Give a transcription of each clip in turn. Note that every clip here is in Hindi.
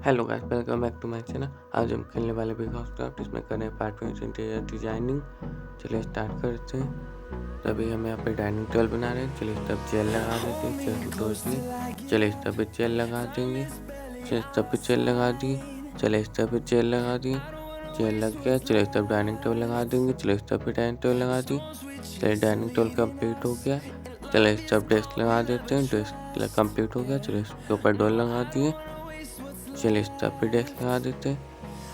Hello guys, welcome back to my channel. आज हम खेलने वाले बिग हाउस क्राफ्ट, इसमें करें पार्ट में इंटीरियर डिजाइनिंग। चलिए स्टार्ट करते हैं। तभी हम यहाँ पे डाइनिंग टेबल बना रहे हैं। चलिए तब चेयर लगा देते हैं, चेयर को तोड़ दिए। चलिए इस तरह पे चेयर लगा देंगे, चलिए इस तरह पे चेयर लगा दी। चलिए इस तरह पे चेयर लगा दी, चेयर लग गया। चलिए इस तरफ डाइनिंग टेबल लगा देंगे, चलिए इस तरह पे डाइनिंग टेबल लगा दी। चलिए डाइनिंग टेबल कम्प्लीट हो गया। चलिए इस तरफ डेस्क लगा देते हैं, डेस्क कम्प्लीट हो गया। चलिए इसके ऊपर डोर लगा दिए। चलिए इस तरफ पे डेस्क लगा देते हैं,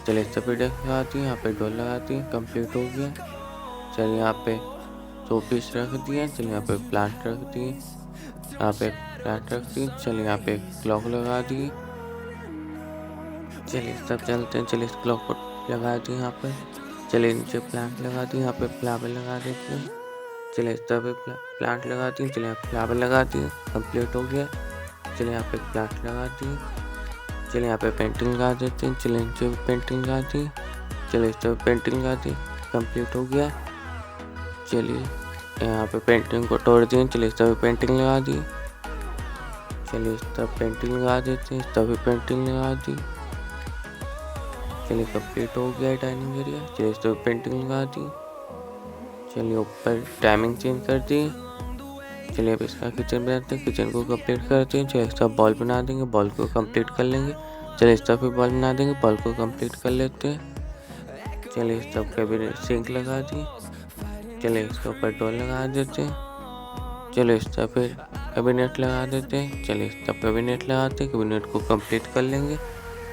चलिए इस तरफ पे डेस्क लगा दिए। यहाँ पे डोर लगा दिए, कंप्लीट हो गया। चलिए यहाँ पे शो पीस रख दिए। चलिए यहाँ पे प्लांट रख दिए, यहाँ पे प्लांट रख दिए। चलिए यहाँ पे क्लॉक लगा दिए। चलिए इस तरफ चलते हैं, चलिए इस क्लॉक को लगा दिए यहाँ पे। चलिए नीचे प्लांट लगा दिए, यहाँ पे फ्लावर लगा देते हैं। चलिए इस तरफ पे प्लांट लगा दिए, चलिए यहाँ फ्लावर लगा दिए, कंप्लीट हो गया। चलिए यहाँ पे प्लांट लगा दिए। चलिए यहाँ पे पेंटिंग लगा देते हैं, चलिए नीचे भी पेंटिंग लगा दी। चलिए इस तरफ पेंटिंग लगा दी, कंप्लीट हो गया। चलिए यहाँ पे पेंटिंग को तोड़ दिए, चलिए इस तरफ पेंटिंग लगा दी। चलिए इस तरफ पेंटिंग लगा देते हैं, इस तरफ भी पेंटिंग लगा दी। चलिए कंप्लीट हो गया डाइनिंग एरिया। चलिए इस तरफ पेंटिंग लगा दी। चलिए ऊपर टाइमिंग चेंज कर दी। चलिए अब इसका किचन बनाते हैं, किचन को कंप्लीट करते हैं। चलिए इस तरफ बॉल बना देंगे, बॉल को कंप्लीट कर लेंगे। चलिए इस तरफ भी बॉल बना देंगे, बॉल को कंप्लीट कर लेते हैं। चलिए इस तरफ कैबिनेट सिंक लगा दी। चलिए इसके ऊपर डोर लगा देते हैं। चलिए इस तरफ फिर कैबिनेट लगा देते हैं। चलिए इस तरफ कैबिनेट लगाते हैं, कैबिनेट को कंप्लीट कर लेंगे।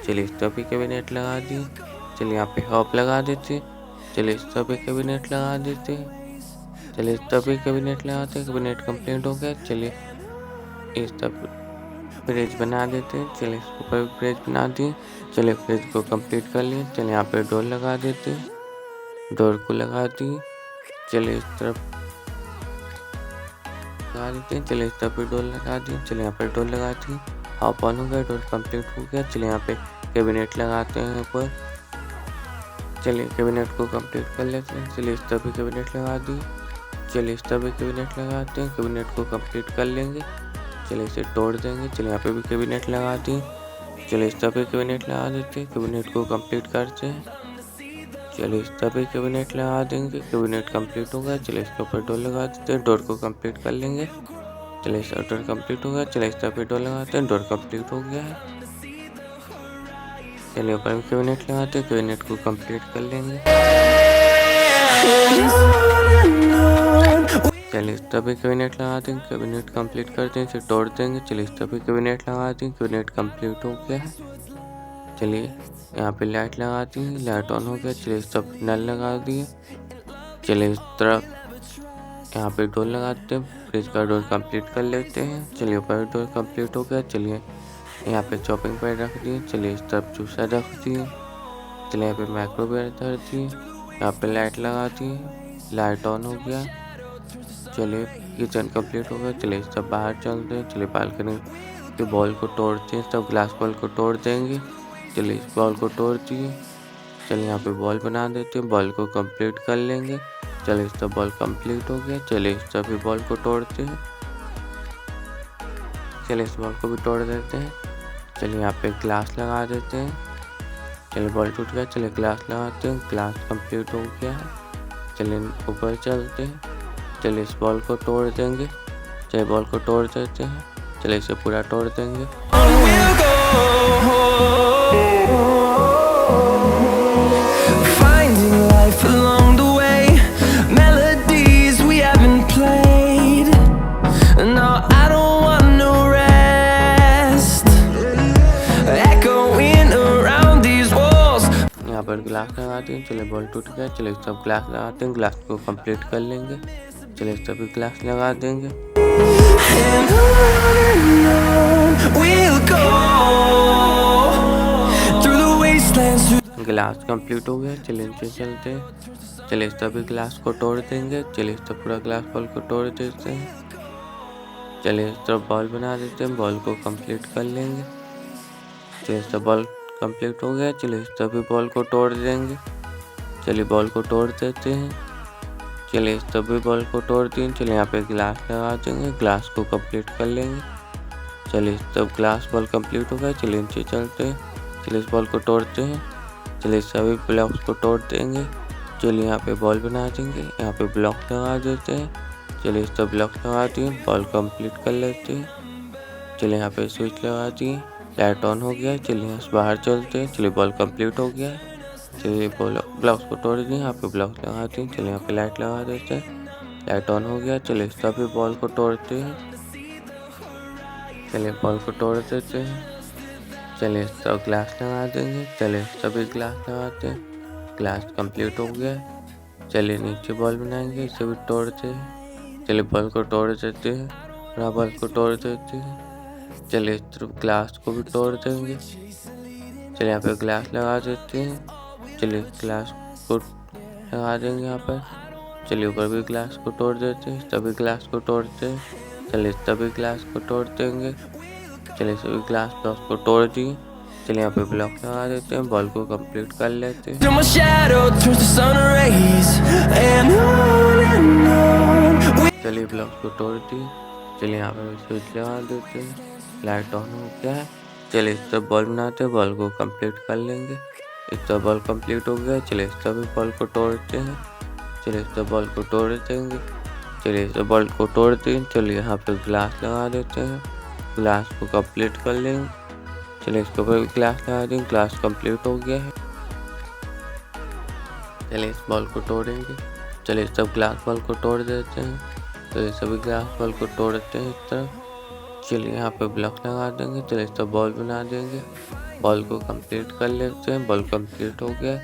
चलिए इस तरफ भी कैबिनेट लगा दी। चलिए यहाँ पे हॉप लगा देते हैं। चलिए इस तरफ भी कैबिनेट लगा देते हैं। चलिए इस तरफ भी कैबिनेट लगाते हैं, कैबिनेट कंप्लीट हो गया। चलिए इस तरफ फ्रिज बना देते हैं। चलिए इसके ऊपर फ्रिज बना दिए। चलिए फ्रिज को कंप्लीट कर लिए। चलिए यहाँ पे डोर लगा देते हैं, डोर को लगा दिए। चलिए इस तरफ लगा देते हैं। चलिए इस तरफ भी डोर लगा दिए। चलिए यहाँ पे डोर लगा दी, हॉप ऑन हो गया, डोर कंप्लीट हो गया। चलिए यहाँ पे कैबिनेट लगाते हैं ऊपर। चलिए कैबिनेट को कंप्लीट कर लेते हैं। चलिए इस तरफ भी कैबिनेट लगा दी। चलिए इस तरफ भी कैबिनेट लगाते हैं, कैबिनेट को कंप्लीट कर लेंगे। चलिए इसे तोड़ देंगे। चलिए यहाँ पे भी कैबिनेट लगा दिए। चलिए इस तरफ भी कैबिनेट लगा देते हैं, कैबिनेट को कंप्लीट करते हैं। चलिए इस तरफ भी कैबिनेट लगा देंगे, कैबिनेट कंप्लीट हो गया। चलिए इसके ऊपर डोर लगा देते हैं, डोर को कंप्लीट कर लेंगे। चलिए इस डोर कंप्लीट हो गया। चलिए इस तरफ भी डोर लगाते हैं, डोर कंप्लीट हो गया है। चलिए ऊपर भी कैबिनेट लगाते हैं, कैबिनेट को कंप्लीट कर लेंगे। चलिए इस तरफ भी कैबिनेट लगा देंगे, कैबिनेट कंप्लीट करते हैं, इसे तोड़ देंगे। चलिए इस तरफ भी कैबिनेट लगा देंगे, कैबिनेट कंप्लीट हो गया है। चलिए यहाँ पे लाइट लगा दी, लाइट ऑन हो गया। चलिए इस तरफ नल लगा दिए। चलिए इस तरफ यहाँ पे डोर लगाते हैं, फ्रिज का डोर कंप्लीट कर लेते हैं। चलिए ऊपर डोर कंप्लीट हो गया। चलिए यहाँ पे चॉपिंग पैड रख दिए। चलिए इस तरफ जूसर रख दिए। चलिए यहाँ पे माइक्रोवेव धर दिए। यहाँ पे लाइट लगा दी, लाइट ऑन हो गया। चलिए किचन कंप्लीट हो गया। चलिए इस तरफ बाहर चलते हैं। चलिए बालकनी के बॉल को तोड़ते हैं, सब ग्लास बॉल को तोड़ देंगे। चलिए इस बॉल को तोड़ दिए। चलिए यहाँ पे बॉल बना देते हैं, बॉल को कंप्लीट कर लेंगे। चलिए इस तरफ बॉल कंप्लीट हो गया। चलिए इस तरफ भी बॉल को तोड़ते हैं। चलिए इस बॉल को भी तोड़ देते हैं। चलिए यहाँ पे ग्लास लगा देते हैं। चलिए बॉल टूट गया। चलिए ग्लास लगाते हैं, ग्लास कंप्लीट हो गया है। चलिए ऊपर चलते हैं। चलिए इस बॉल को तोड़ देंगे। चलिए बॉल को तोड़ देते हैं। चलिए इसे पूरा तोड़ देंगे। यहाँ पर ग्लास लगा दिए। चलिए बॉल टूट गया। चलिए सब ग्लास लगाते हैं, ग्लास को कंप्लीट कर लेंगे। चलिए सभी ग्लास लगा देंगे। ग्लास कंप्लीट हो गया। चलिए नीचे चलते हैं। चलिए सभी ग्लास को तोड़ देंगे। चलिए सब पूरा ग्लास बॉल को तोड़ देते हैं। चलिए सब बॉल बना देते हैं, बॉल को कंप्लीट कर लेंगे। चलिए सब बॉल कंप्लीट हो गया। चलिए सभी बॉल को तोड़ देंगे। चलिए बॉल को तोड़ देते हैं। चलिए सभी बॉल को तोड़ दिए। चलिए यहाँ पे ग्लास लगा देंगे, ग्लास को कंप्लीट कर लेंगे। चलिए सब ग्लास बॉल कंप्लीट हो गया। चलिए नीचे चलते हैं। चलिए इस बॉल को तोड़ते हैं। चलिए सभी ब्लॉक्स को तोड़ देंगे। चलिए यहाँ पे बॉल बना देंगे। यहाँ पे ब्लॉक लगा देते हैं। चलिए इस तरह ब्लॉक लगा दिए, बॉल कंप्लीट कर लेते हैं। चलिए यहाँ पे स्विच लगा दिए, लाइट ऑन हो गया। चलिए यहाँ से बाहर चलते हैं। चलिए बॉल कंप्लीट हो गया। चलिए ब्लॉक्स को तोड़ दिए, यहाँ पे ब्लॉक्स लगा दिए। चलिए यहाँ पे लाइट लगा देते हैं, लाइट ऑन हो गया। चलिए सभी बॉल को तोड़ते हैं। चलिए बॉल को तोड़ देते हैं। चलिए सब ग्लास लगा देंगे। चलिए सभी ग्लास लगाते हैं, ग्लास कंप्लीट हो गया। चलिए नीचे बॉल बनाएंगे, इसे भी तोड़ते हैं। चलिए बॉल को तोड़ देते हैं, पूरा बॉल को तोड़ देते हैं। चलिए इस तरफ ग्लास को भी तोड़ देंगे। चलिए यहाँ पे ग्लास लगा देते हैं। चलिए ग्लास को लगा देंगे यहाँ पर। चलिए ऊपर भी ग्लास को तोड़ देते हैं, सभी ग्लास को तोड़ते हैं। चलिए सभी ग्लास को तोड़ देंगे। चलिए सभी ग्लास ब्लॉक को तोड़ दिए। चलिए यहाँ पे ब्लॉक लगा देते हैं, बॉल को कंप्लीट कर लेते हैं। चलिए ब्लॉक को तोड़ दिए। चलिए यहाँ पे स्विच लगा देते हैं, लाइट ऑन हो गया है। चलिए इस तरफ बॉल बनाते हैं, बॉल को कंप्लीट कर लेंगे। इस तरफ बॉल कंप्लीट हो गया। चलिए इस तरफ भी बॉल को तोड़ते हैं। चलिए इस तरफ बॉल को तोड़ देंगे। चलिए इस तरफ बॉल को तोड़ दें। चलिए यहाँ पे ग्लास लगा देते हैं, ग्लास को कंप्लीट कर लेंगे। चलिए इसके ऊपर ग्लास लगा देंगे, ग्लास कंप्लीट हो गया है। चलिए इस बॉल को तोड़ेंगे। चलिए सब ग्लास बॉल को तोड़ देते हैं। तो सभी ग्लास बॉल को तोड़ते हैं इस तरफ। चलिए यहाँ पे ब्लॉक लगा देंगे। चलिए सब बॉल बना देंगे, बॉल को कंप्लीट कर लेते हैं। बॉल कंप्लीट हो गया।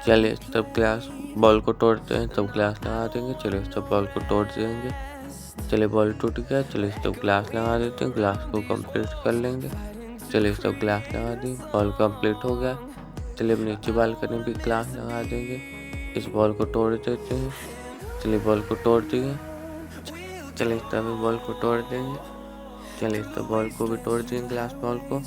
चलिए सब ग्लास बॉल को तोड़ते हैं, सब ग्लास लगा देंगे। चलिए सब बॉल को तोड़ देंगे। चलिए बॉल टूट गया। चलिए सब ग्लास लगा देते हैं, ग्लास को कंप्लीट कर लेंगे। चलिए सब ग्लास लगा दी, बॉल कंप्लीट हो गया। चलिए नीचे बालकनी भी ग्लास लगा देंगे। इस बॉल को तोड़ देते हैं। चलिए बॉल को तोड़ दिए। चलिए इस तरह बॉल को तोड़ देंगे। चलिए इस तरह बॉल को भी तोड़ देंगे, ग्लास बॉल को।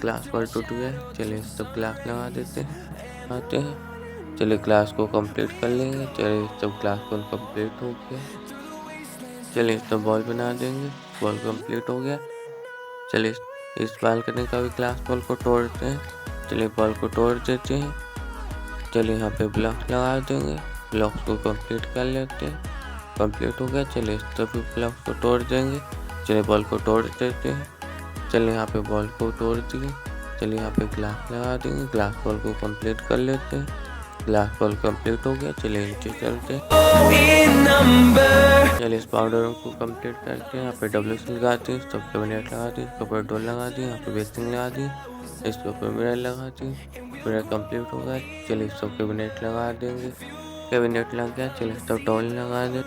ग्लास बॉल टूट गया। चलिए इस सब ग्लास लगा देते हैं, आते हैं। चलिए ग्लास को कंप्लीट कर लेंगे। चलिए इस सब ग्लास बॉल कंप्लीट हो गया। चलिए इस तरह बॉल बना देंगे, बॉल कंप्लीट हो गया। चलिए इस बालकनी का भी ग्लास बॉल को तोड़ते हैं। चलिए बॉल को तोड़ देते हैं। चलिए यहाँ पे ब्लॉक लगा देंगे, ब्लॉक्स को कंप्लीट कर लेते हैं। कंप्लीट हो गया। चलिए इस तरह भी ब्लॉक्स को तोड़ देंगे। चलिए बॉल को तोड़ देते हैं। चलिए यहाँ पे बॉल को तोड़ दिए। चलिए यहाँ पे ग्लास लगा देंगे, ग्लास बॉल को कंप्लीट कर लेते हैं। ग्लास बॉल कंप्लीट हो गया। चलिए नीचे चलते हैं। चलिए इस पाउडर को कंप्लीट करके यहाँ पे WC लगाते हैं, सब कैबिनेट लगा दी, इसके ऊपर डोर लगा दी, यहाँ पे बेसिंग लगा दी, इसके ऊपर मिरर लगा दी। मिरर कंप्लीट हो गया। चलिए सब कैबिनेट लगा देंगे। कैबिनेट लग गया। चलिए सब टॉल लगा दे।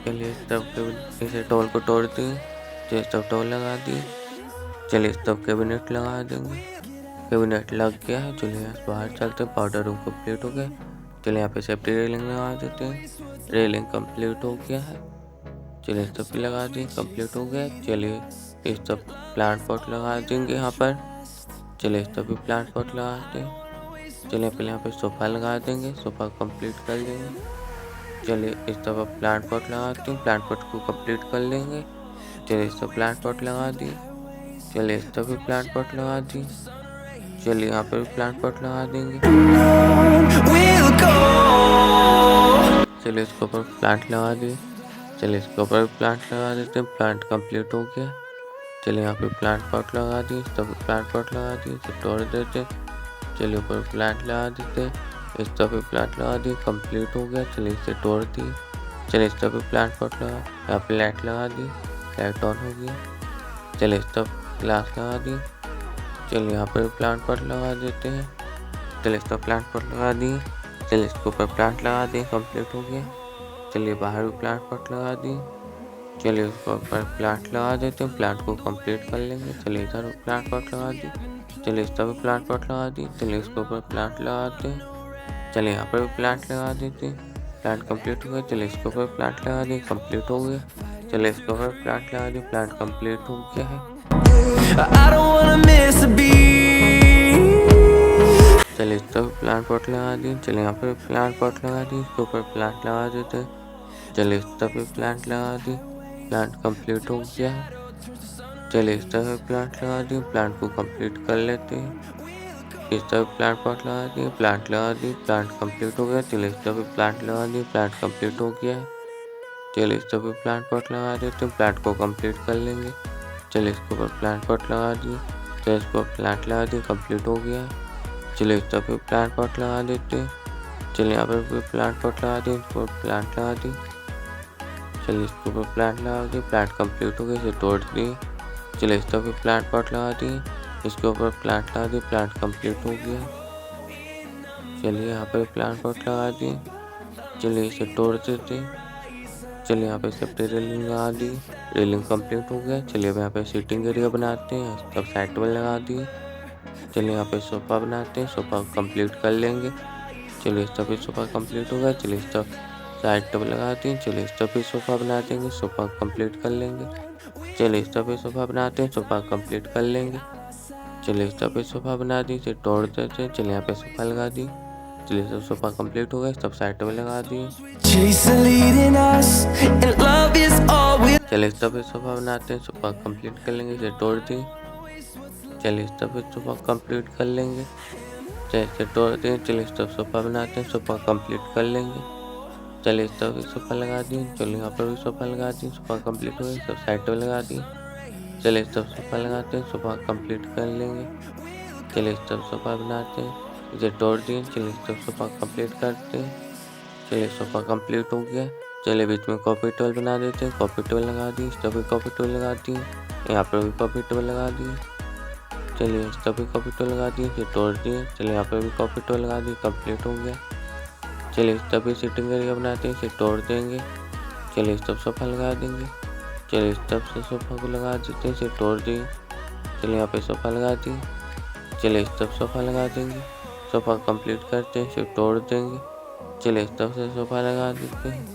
चलिए सब इसे टॉल को तोड़ दिए। चलिए सब टॉल लगा दिए। चलिए सब कैबिनेट लगा देंगे। कैबिनेट लग गया है। चलिए यहाँ से बाहर चलते हैं, पाउडर रूम कंप्लीट हो गया। चलिए यहाँ पे सेफ्टी रेलिंग लगा देते हैं। रेलिंग कंप्लीट हो गया है। चलिए सब लगा दें, कंप्लीट हो गया। चलिए इस सब प्लांट पॉट लगा देंगे यहाँ पर। चलिए इस सब प्लांट पॉट लगाते हैं। चलिए पहले यहाँ पे सोफ़ा लगा देंगे, सोफ़ा कंप्लीट कर लेंगे। चलिए इस सब प्लांट पॉट लगाते हैं, प्लांट पॉट को कंप्लीट कर लेंगे। चलिए इस सब प्लांट पॉट लगा दिए। चलिए इस सब प्लांट पॉट लगा दिए। चलिए यहाँ पे प्लांट पॉट लगा देंगे। चलिए इसके ऊपर प्लांट लगा दिए। चलिए इसके ऊपर प्लांट लगा देते हैं। प्लांट कंप्लीट हो गया। चलिए यहाँ पे प्लांट पॉट लगा दिए, सब प्लांट पॉट लगा दिए, इसे तोड़ देते। चलिए ऊपर प्लांट लगा देते, इस तरफ प्लांट लगा दिए, कंप्लीट हो गया। चलिए इसे तोड़ दिए। चलिए इस तरफ प्लांट पॉट लगा, यहाँ पे लाइट लगा दी, लाइट ऑन हो गया। चलिए इस तरफ ग्लास लगा दी। चलिए यहाँ पर प्लांट पॉट लगा देते हैं। चलिए इस तरफ प्लांट पॉट लगा दिए। चलिए इसके ऊपर प्लांट लगा दिए, कंप्लीट हो गया। चलिए बाहर भी प्लांट पॉट लगा दिए। चलिए उसके ऊपर प्लांट लगा देते हैं, प्लांट को कंप्लीट कर लेंगे। चलिए इधर प्लांट पॉट लगा दी। चलिए इस तरफ प्लांट पॉट लगा दी। चलिए इसके ऊपर प्लांट लगाते हैं। चलिए यहाँ पर भी प्लांट लगा देते हैं, प्लांट कंप्लीट हो गया। चलिए इसके ऊपर प्लांट लगा दिए, कंप्लीट हो गया। चलिए इसके ऊपर प्लांट लगा दिए, प्लांट कंप्लीट हो गया है। चलिए इस तरफ प्लांट पॉट लगा दिए। चलिए यहाँ पर प्लांट पॉट लगा दी, इसके ऊपर प्लांट लगा देते हैं। चलिए इस तरफ प्लांट लगा दी, प्लांट कंप्लीट हो गया है। चलिए इस तरह प्लांट लगा दिए, प्लांट को कंप्लीट कर लेते हैं। इस तरह प्लांट पॉट लगा दिए, प्लांट लगा दी, प्लांट कंप्लीट हो गया। चलिए इस तरह प्लांट लगा दिए, प्लांट कंप्लीट हो गया है। चलिए इस तरह प्लांट पॉट लगा देते हैं, प्लांट को कंप्लीट कर लेंगे। चलिए इसके ऊपर प्लांट पॉट लगा दिए, चलिए इस पर प्लांट लगा दिए, कंप्लीट हो गया है। चलिए इस तरह प्लांट पॉट लगा देते हैं। चलिए यहाँ पर प्लांट पॉट लगा दिए, इस पर प्लांट लगा दी। चलिए इसके ऊपर प्लांट लगा दिए, प्लांट कंप्लीट हो गया, इसे तोड़ दिए। चलिए इस तरह प्लांट पॉट लगा दिए, इसके ऊपर प्लांट लगा दिए, प्लांट कंप्लीट हो गया। चलिए यहाँ पर प्लांट पॉट लगा दिए, चलिए इसे तोड़ देते। चलिए यहाँ पे सेफ्टी रेलिंग लगा दी, रेलिंग कंप्लीट हो गया। चलिए अब यहाँ पे सीटिंग एरिया बनाते हैं, सब साइड टेबल लगा दिए। चलिए यहाँ पे सोफ़ा बनाते हैं, सोफ़ा कंप्लीट कर लेंगे। चलिए इस तरफ सोफ़ा कंप्लीट हो गया। चलिए इस तरफ साइड टेबल लगाते हैं, चलिए इस तरफ भी सोफ़ा बना देंगे, सोफ़ा कंप्लीट कर लेंगे। चलिए इस तरफ भी सोफ़ा बनाते हैं, सोफ़ा कंप्लीट कर लेंगे। चलिए इस तरफ भी सोफ़ा बना दी, इसे तोड़ देते हैं। चलिए यहाँ पे सोफ़ा लगा दी, चलिए सब सोफ़ा कंप्लीट हो गया, सब साइड टेबल लगा दिए। चलिए इस तरफ सोफ़ा बनाते हैं, सोफ़ा कंप्लीट कर लेंगे, इसे तोड़ दिए। चलिए इस तरफ सोफ़ा कंप्लीट कर लेंगे, चलिए इसे तोड़ दें। चलिए इस तरफ सोफ़ा बनाते हैं, सोफ़ा कंप्लीट कर लेंगे। चलिए इस तरफ भी सोफ़ा लगा दिए, चलिए यहाँ पर भी सोफ़ा लगा दिए, सोफ़ा कंप्लीट हो गया, सब साइड टेबल लगा दिए। चलिए इस तरफ सोफ़ा लगाते हैं, सोफ़ा कंप्लीट कर लेंगे। चलिए इस तरफ सोफ़ा बनाते हैं, इसे तोड़ दिए। चलिए इस तरफ सोफ़ा कंप्लीट करते हैं। चलिए सोफ़ा कंप्लीट हो गया। चलिए बीच में कॉफ़ी टेबल बना देते हैं, कॉफ़ी टेबल लगा दी, इस तरफ भी कॉफ़ी टेबल लगा दी, यहाँ पर भी कॉफ़ी टेबल लगा दी। चलिए इस तरफ भी कॉफ़ी टेबल लगा दी, इसे तोड़ दिए। चलिए यहाँ पर भी कॉफ़ी टेबल लगा दी, कंप्लीट हो गया। चलिए इस तरफ भी सीटिंग एरिया बनाते हैं, इसे तोड़ देंगे। चलिए इस तरफ सोफ़ा लगा देंगे, चलिए इस तरफ से सोफ़ा को लगा देते हैं, इसे तोड़ दिए। चलिए यहाँ पे सोफ़ा लगा दिए, चलिए इस तरफ सोफ़ा लगा देंगे, सोफ़ा कंप्लीट करते हैं, इसे तोड़ देंगे। चलिए इस तरफ से सोफ़ा लगा देते हैं,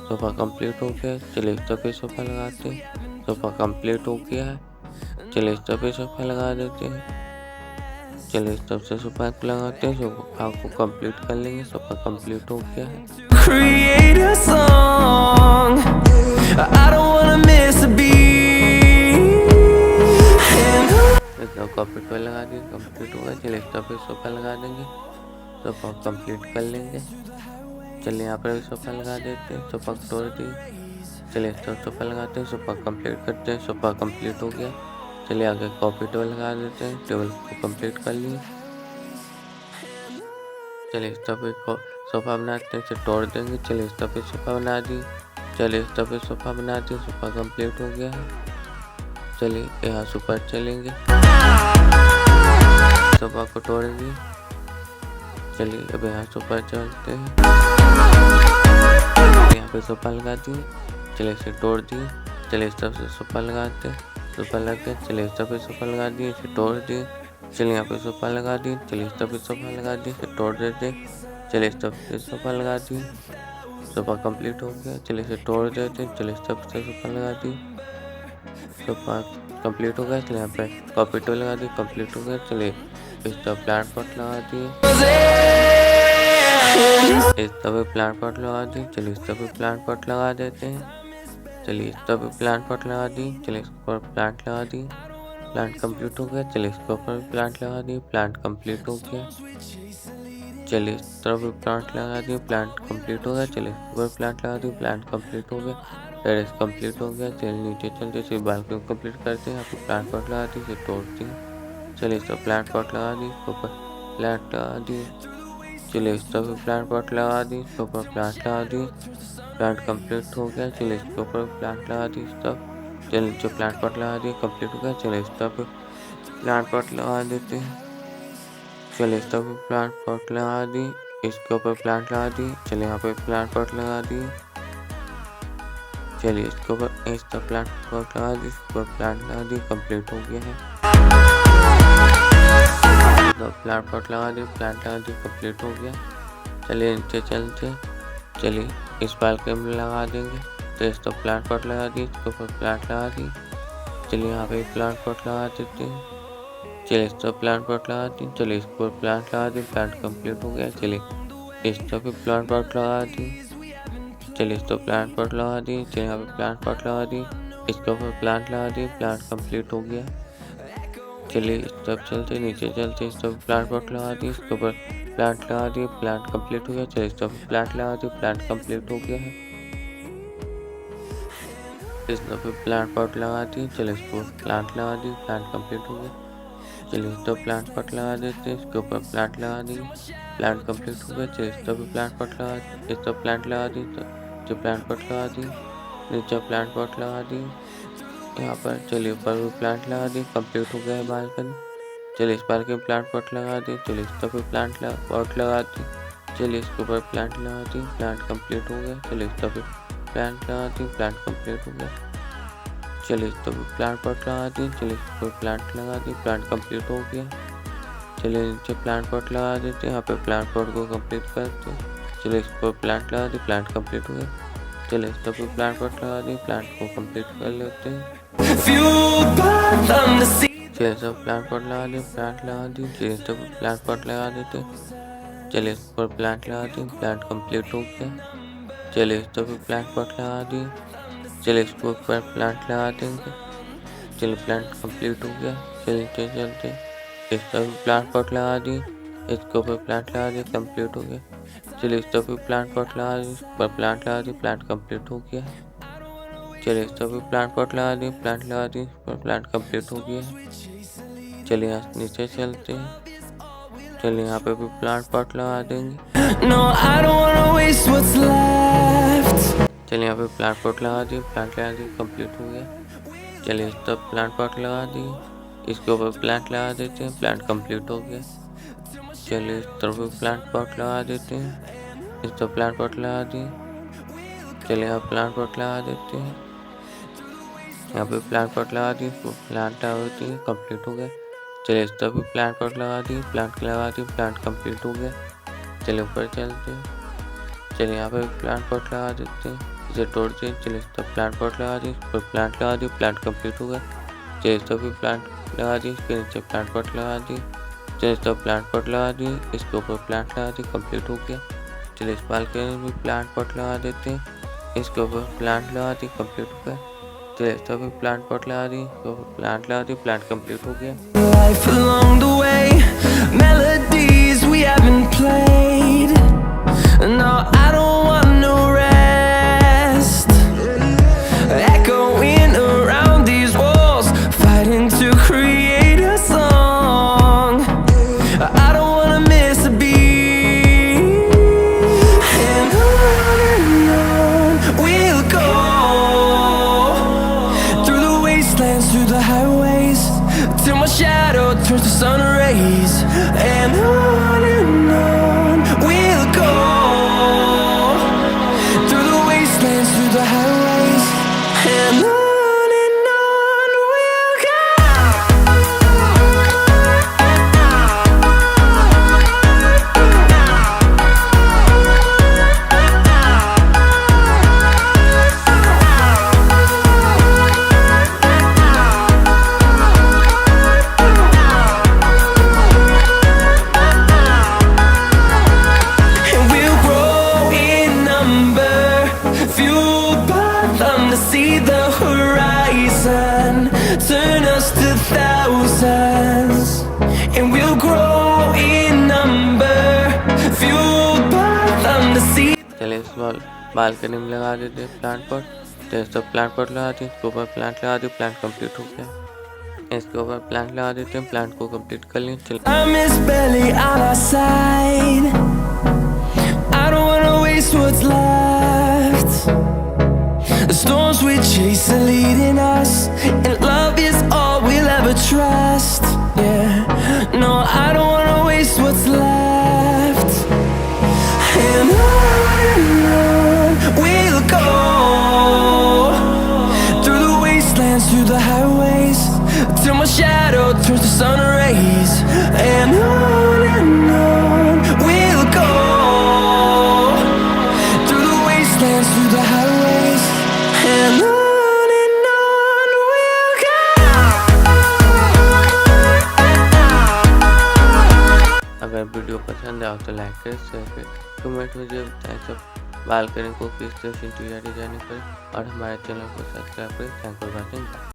सोफ़ा कंप्लीट हो गया। चलिए इस तरफ पे सोफ़ा लगाते हैं, सोफ़ा कंप्लीट हो गया है। चलिए इस तरफ पे सोफ़ा लगा देते हैं, चलिए इस तरफ से सोफ़ा को लगाते हैं, सोफ़ा को कंप्लीट कर लेंगे, सोफ़ा कंप्लीट हो गया है। Create a song, I don't wanna miss a beat. Copy पे लगा दिए, कंप्लीट हो गया। चलिए इस तरफ पे सोफ़ा लगा देंगे, सोफ़ा कंप्लीट कर लेंगे। चलिए यहाँ पर भी सोफ़ा लगा देते हैं, सोफ़ा तोड़ दिए। चलिए इस तरफ सोफ़ा लगाते हैं, सोफ़ा कंप्लीट करते हैं, सोफ़ा कंप्लीट हो गया। चलिए आगे कॉफ़ी टेबल लगा देते हैं, टेबल को कंप्लीट कर लिए। चलिए इस तरफ एक सोफ़ा बनाते हैं, इसे तोड़ देंगे। चलिए इस तरफ सोफ़ा बना दी, चलिए इस तरफ सोफ़ा बना दिए, सोफ़ा कंप्लीट हो गया है। चलिए यहाँ से ऊपर चलेंगे, सोफ़ा को तोड़ेंगे। चलिए अब यहाँ से ऊपर चलते हैं, यहाँ पे सोफ़ा लगा दिए, चलिए इसे तोड़ दिए। चलिए इस तरफ से सोफ़ा लगाते हैं, सोफ़ा लग गया। चलिए इस तरफ सोफ़ा लगा दिए, इसे तोड़ दिए। चलिए यहाँ पे सोफ़ा लगा दिए, चलिए इस तरफ सोफ़ा लगा दिए, इसे तोड़ देते। चलिए इस तरफ से सोफ़ा लगा दिए, सोफ़ा कंप्लीट हो गया। चलिए इसे तोड़ देते, चलिए इस तरफ से सोफ़ा लगा दिए, सोफ़ा कंप्लीट हो गया। चलिए यहाँ पे कॉफ़ी टेबल लगा दी, कंप्लीट हो गया। चलिए इस तरफ प्लांट पॉट लगा दिए, इस तरफ प्लांट पॉट लगा दी। चलिए इस तरफ प्लांट पॉट लगा देते हैं, चलिए इस तरफ प्लांट पॉट लगा दी। चलिए इस पर प्लांट लगा दी, प्लांट कंप्लीट हो गया। चलिए इसके ऊपर प्लांट लगा दी, प्लांट कंप्लीट हो गया। चलिए इस तरफ प्लांट लगा दी, प्लांट कंप्लीट हो गया। चलिए इसके ऊपर प्लांट लगा दी, प्लांट कंप्लीट हो गया। टेरेस कंप्लीट हो गया। चलिए नीचे चलते सिर्फ बालकनी कंप्लीट करते हैं। यहाँ पे प्लांट पॉट लगा दी, इसे तोड़ते हैं। चलिए इस तरफ प्लांट पॉट लगा दी, इसके ऊपर प्लांट लगा दी। चलिए इस तरफ प्लांट पॉट लगा दी, इसके ऊपर प्लांट लगा दी, प्लांट कंप्लीट हो गया। चलिए इसके ऊपर प्लांट लगा दी, इस तरफ। चलिए जो प्लांट पॉट लगा दिए कंप्लीट हो गया। चलिए इस तरफ प्लांट पॉट लगा देते हैं, चलिए इस तरफ प्लांट पॉट लगा दी, इसके ऊपर प्लांट लगा दी। चलिए यहाँ पे प्लांट पॉट लगा दी, चलिए इसके ऊपर इस तरफ प्लांट पॉट लगा दी, इसके ऊपर प्लांट लगा दी, कंप्लीट हो गया है। तो प्लांट पॉट लगा दी, प्लांट लगा दी, कंप्लीट हो गया। चलिए नीचे चलते, चलिए इस बालकनी में लगा देंगे। तो इस तरफ प्लांट पॉट लगा दी, इसके ऊपर प्लांट लगा दी। चलिए यहाँ पे प्लांट पॉट लगा देते हैं, चलिए इस तरफ प्लांट पॉट लगा दी। चलिए इसके ऊपर प्लांट लगा दी, प्लांट कंप्लीट हो गया। चलिए इस तरफ भी प्लांट पॉट लगा दी, चलिए इस तरफ प्लांट पॉट लगा दी। चलिए यहाँ पे प्लांट पॉट लगा दी, इसके ऊपर प्लांट लगा दिए, प्लांट कंप्लीट हो गया। चलिए इस तरफ चलते, नीचे चलते, इस तरफ प्लांट पॉट लगा दिए, इसके ऊपर प्लांट लगा दिए, प्लांट कंप्लीट हो गया। चलिए इस तरफ प्लांट लगा दिए, प्लांट कंप्लीट हो गया है। इस तरफ प्लांट पॉट लगा दिए, चलिए इसको प्लांट लगा दिए, प्लांट कंप्लीट हो गया। चलिए इस तरफ प्लांट पॉट लगा देते हैं, इसके ऊपर प्लांट लगा दिए, प्लांट कंप्लीट हो गया। चलिए इस तरफ प्लांट पॉट लगा, इस तरफ प्लांट लगा दिए, नीचे प्लांट पॉट लगा दिए, नीचे प्लांट पॉट लगा दिए यहाँ पर। चलिए ऊपर भी प्लांट लगा दिए, कंप्लीट हो गया है बालकनी। चलिए इस बार के प्लांट पॉट लगा दिए, चलिए इस तरफ प्लांट पॉट लगा दिए, चलिए इसके ऊपर प्लांट लगा दिए, प्लांट कंप्लीट हो गया। चलिए इस तरफ प्लांट लगा दिए, प्लांट कंप्लीट हो गया। चलिए इस तरफ प्लांट पॉट लगा दिए, चलिए इस पर प्लांट लगा दिए, प्लांट कंप्लीट हो गया। चलिए नीचे प्लांट पॉट लगा देते हैं, यहाँ पे प्लांट पॉट को कंप्लीट करते हैं। चलिए इस पर प्लांट लगा दिए, प्लांट कंप्लीट हो गया। चलिए इस तरफ प्लांट पॉट लगा दिए, प्लांट को कंप्लीट कर लेते हैं। चलिए सब प्लांट पॉट लगा दिए, प्लांट लगा दिए, चलिए सब प्लांट पॉट लगा देते। चलिए इस पर प्लांट लगा दिए, प्लांट कंप्लीट हो गया। चलिए इस तरफ प्लांट पॉट लगा दिए, चलिए इसको ऊपर प्लांट लगा देंगे। चलिए प्लांट कंप्लीट हो गया। चलिए चलते इस तरफ प्लांट पॉट लगा दिए, इसके ऊपर प्लांट लगा दिए, कंप्लीट हो गया। चलिए इस तरफ प्लांट पॉट लगा दिए, पर प्लांट लगा दिए, प्लांट कंप्लीट हो गया। चलिए इस तरफ प्लांट पॉट लगा दिए, प्लांट लगा दिए, पर प्लांट कंप्लीट हो गया। चलिए यहाँ नीचे चलते हैं, चलिए यहाँ पे भी प्लांट पॉट लगा देंगे। चलिए यहाँ पे प्लांट पॉट लगा दिए, प्लांट लगा दिए, कंप्लीट हो गया। चलिए इस तरफ प्लांट पॉट लगा दिए, इसके ऊपर प्लांट लगा देते हैं, प्लांट कंप्लीट हो गया। चलिए इस तरफ प्लांट पॉट लगा देते हैं, इस तरफ प्लांट पॉट लगा दिए। चलिए यहाँ प्लांट पॉट लगा देते हैं, यहाँ पे प्लांट पॉट लगा दिए, प्लांट लगा देते हैं, कंप्लीट हो गया। चलिए इस तरफ प्लांट पॉट लगा दिए, प्लांट लगा दिए, प्लांट कंप्लीट हो गया। चलिए ऊपर चलते हैं, चलिए यहाँ पे प्लांट पॉट लगा देते हैं, इसे तोड़ते हैं। चलिए इस तरफ प्लांट पॉट लगा दिए, पर प्लांट लगा दिए, प्लांट कंप्लीट हो गया। चलिए इस तरफ प्लांट लगा दिए, इसके नीचे प्लांट पॉट लगा दिए। चलिए इस तरफ प्लांट पॉट लगा दिए, इसके ऊपर प्लांट लगा दिए, कंप्लीट हो गया। चलिए इस बालकनी में भी प्लांट पॉट लगा देते हैं, इसके ऊपर प्लांट लगा दिए, कंप्लीट हो गया। चलिए इस तरफ प्लांट पॉट लगा दिए, इसके ऊपर प्लांट लगा दिए, प्लांट कंप्लीट हो गया। Life along the way, melodies we haven't played. No, I don't want no rest. Echoing around these walls, fighting to create a song. I don't wanna miss a beat. And on we'll go, through the wastelands, through the highways, till my shadow turns to sun rays. And on we'll go, through the wastelands, through the highways. And on we'll go. And we'll grow in number, fueled by them to see the horizon, turn us to thousands. And we'll grow in number, fueled by them to see. चलिए इस बालकनी में लगा देते हैं प्लांट पॉट। तो इस तरफ प्लांट पॉट लगा दिए, इसके ऊपर प्लांट लगा दिए, प्लांट कंप्लीट हो गया। इसके ऊपर प्लांट लगा देते हैं, प्लांट को कंप्लीट कर लिए। चलिए Time is barely on our side. I don't wanna waste what's left. The storms we chase are leading us, and love is all we'll ever trust. Yeah, no, I don't wanna waste what's left. And on we'll go, through the wastelands, through the highways, till my shadow turns to sun rays. And on we'll go, through the wastelands, through the highways. And on we'll go. अगर वीडियो पसंद आए तो लाइक करें, शेयर करें, कमेंट में जो बताएं सब बालकनी को किस तरह से इंटीरियर डिजाइनिंग करें और हमारे चैनल को सब्सक्राइब करें। Thank for watching.